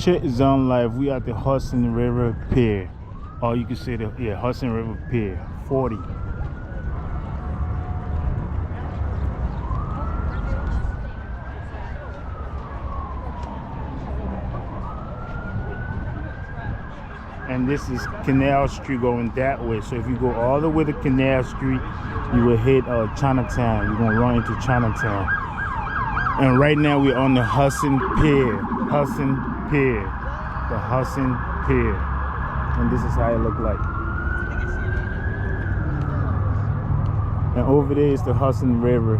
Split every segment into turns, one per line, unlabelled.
Shit is on live. We at the Hudson River Pier. Or you can say the Hudson River Pier 40. And this is Canal Street going that way. So if you go all the way to Canal Street, you will hit Chinatown. You're gonna run into Chinatown. And right now we're on the Hudson Pier. Hudson Pier. The Hudson Pier. And this is how it look like. And over there is the Hudson River.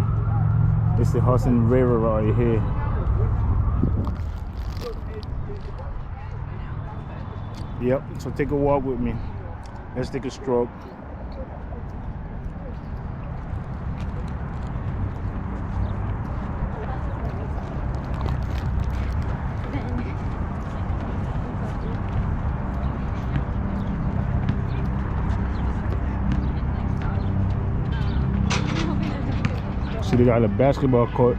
It's the Hudson River right here. Yep, so take a walk with me. Let's take a stroke. See, they got a basketball court.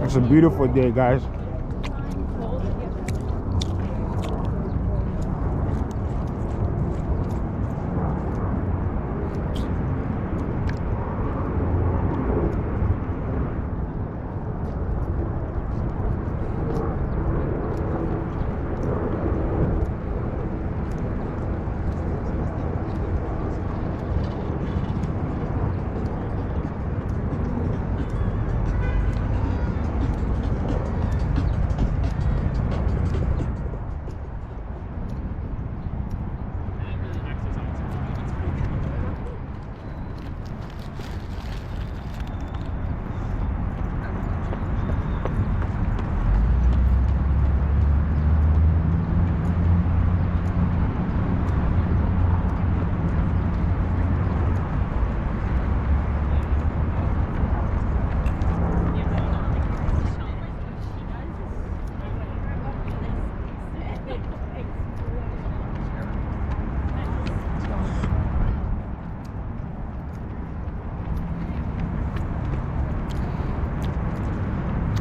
It's a beautiful day, guys.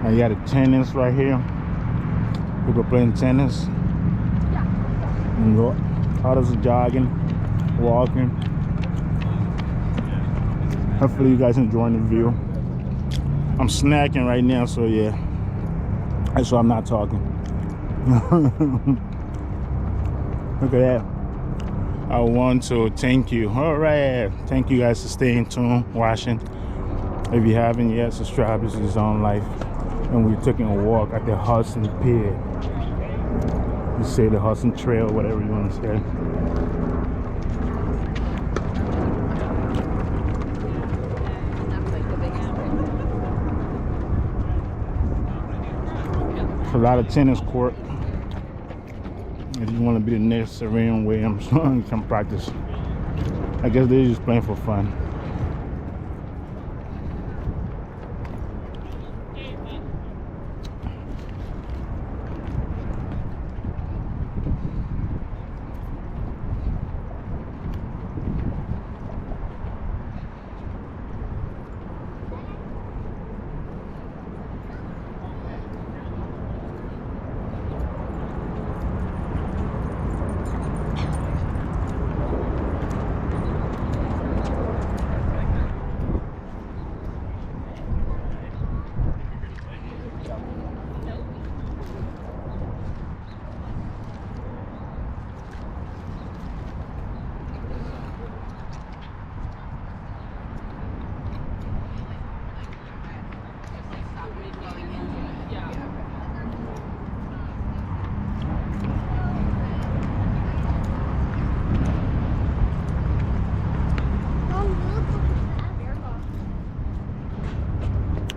And you got a tennis right here. People playing tennis. And others are jogging, walking. Hopefully you guys enjoying the view. I'm snacking right now, so yeah. That's why I'm not talking. Look at that. I want to thank you. All right. Thank you guys for staying tuned, watching. If you haven't yet, subscribe. This is On Life. And we're taking a walk at the Hudson Pier. You say the Hudson Trail, whatever you want to say. It's a lot of tennis court. If you want to be the next Serena Williams, you can practice. I guess they're just playing for fun.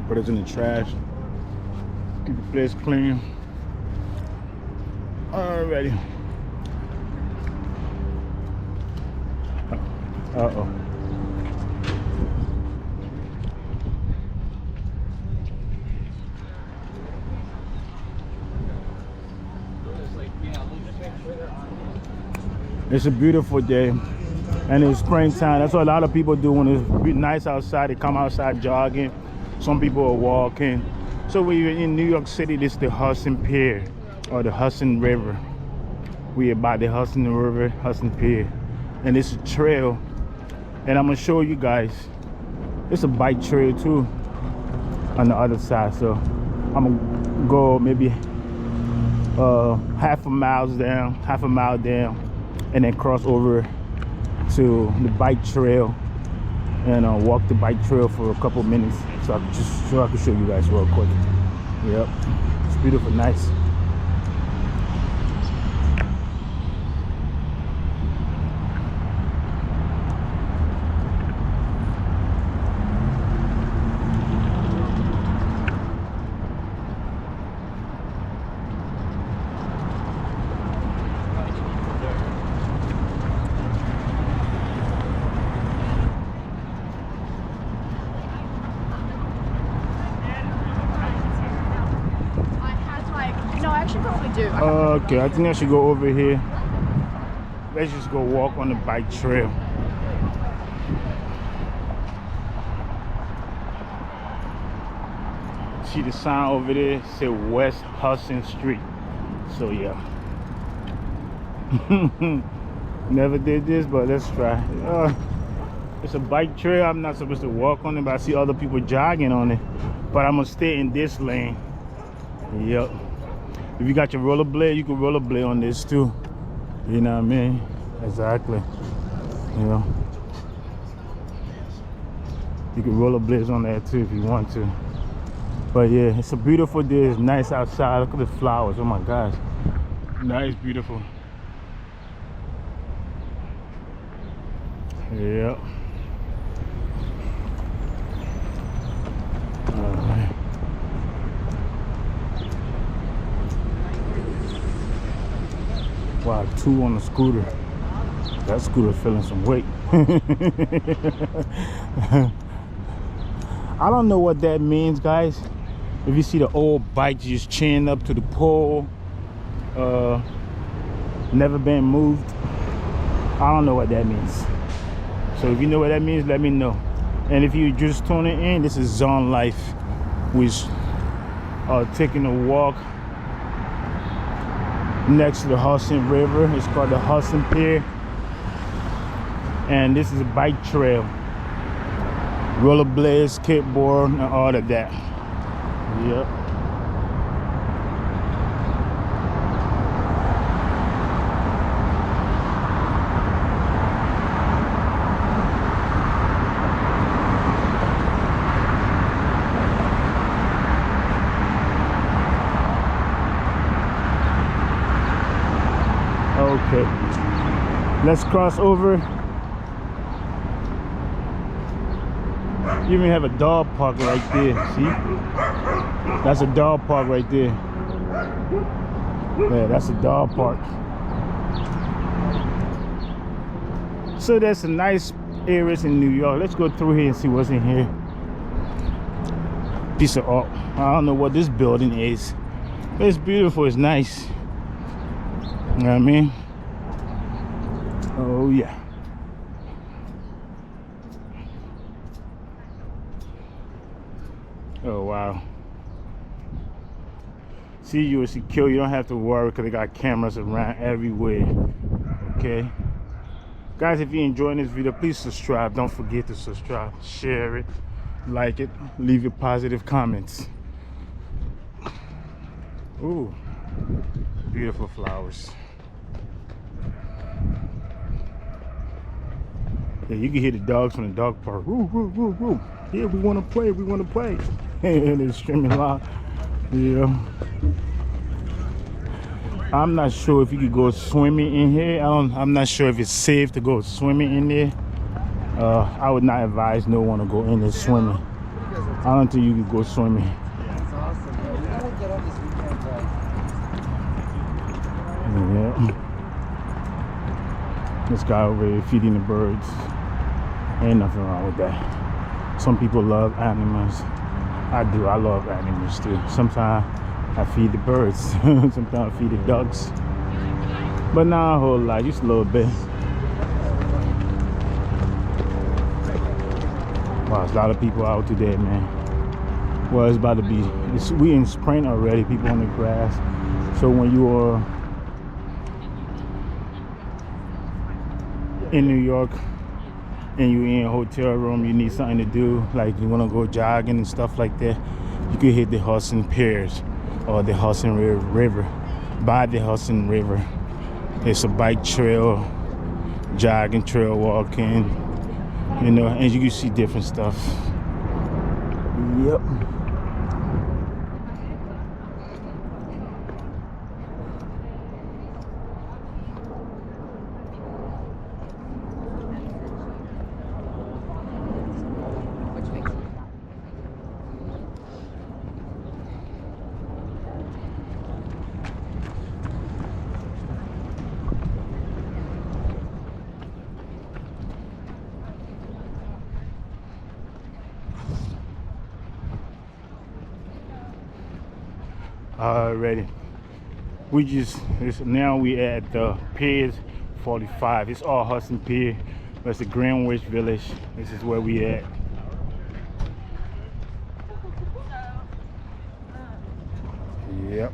Put it in the trash. Keep the place clean. Alrighty. Uh-oh. It's a beautiful day, and it's springtime. That's what a lot of people do when it's nice outside. They come outside jogging. Some people are walking. So we're in New York City. This is the Hudson Pier, or the Hudson River. We're by the Hudson River, Hudson Pier, and it's a trail. And I'm gonna show you guys. It's a bike trail too on the other side. So I'm gonna go maybe half a mile down, and then cross over to the bike trail and walk the bike trail for a couple minutes, so I can show you guys real quick. Yep, it's beautiful, nice. Okay, I think I should go over here. Let's just go walk on the bike trail. See the sign over there? Say West Hudson Street. So yeah. Never did this, but let's try. It's a bike trail. I'm not supposed to walk on it, but I see other people jogging on it. But I'm gonna stay in this lane. Yep. If you got your rollerblade, you can rollerblade on this too. You know what I mean? Exactly. You know. You can rollerblades on that too if you want to. But yeah, it's a beautiful day. It's nice outside. Look at the flowers. Oh my gosh. Nice, beautiful. Yeah. Alright. Wow, 2 on the scooter. That scooter's feeling some weight. I don't know what that means, guys. If you see the old bike just chained up to the pole, never been moved, I don't know what that means. So if you know what that means, let me know. And if you just tuning in, this is Zone Life. We're taking a walk next to the Hudson River. It's called the Hudson Pier, and this is a bike trail. Rollerblades, skateboard, and all of that. Yep. Okay, let's cross over. You even have a dog park right there. See? That's a dog park right there. Yeah, that's a dog park. So there's some nice areas in New York. Let's go through here and see what's in here. Piece of art. I don't know what this building is. It's beautiful. It's nice. You know what I mean? Oh yeah. Oh wow. See, you're secure. You don't have to worry because they got cameras around everywhere. Okay, guys, if you're enjoying this video, please subscribe. Don't forget to subscribe, share it, like it, leave your positive comments. Ooh, beautiful flowers. Yeah, you can hear the dogs from the dog park. Woo, woo, woo, woo. Yeah, we want to play. We want to play. And they're screaming loud. Yeah. I'm not sure if you could go swimming in here. I'm not sure if it's safe to go swimming in there. I would not advise no one to go in there swimming. I don't think you could go swimming.
That's awesome. I would get on this weekend,
Yeah. This guy over here feeding the birds. Ain't nothing wrong with that. Some people love animals. I do. I love animals too. Sometimes I feed the birds. Sometimes I feed the ducks. but not a whole lot, just a little bit. Wow, there's a lot of people out today, man. Well, it's about to be, we in spring already, people on the grass. So when you are in New York and you're in a hotel room, you need something to do, like you want to go jogging and stuff like that, you could hit the Hudson Piers or the Hudson River. By the Hudson River, it's a bike trail, jogging trail, walking, you know, and you can see different stuff. Yep. Already, now we at the Pier 45. It's all Hudson Pier. That's the Greenwich Village. This is where we at. Yep.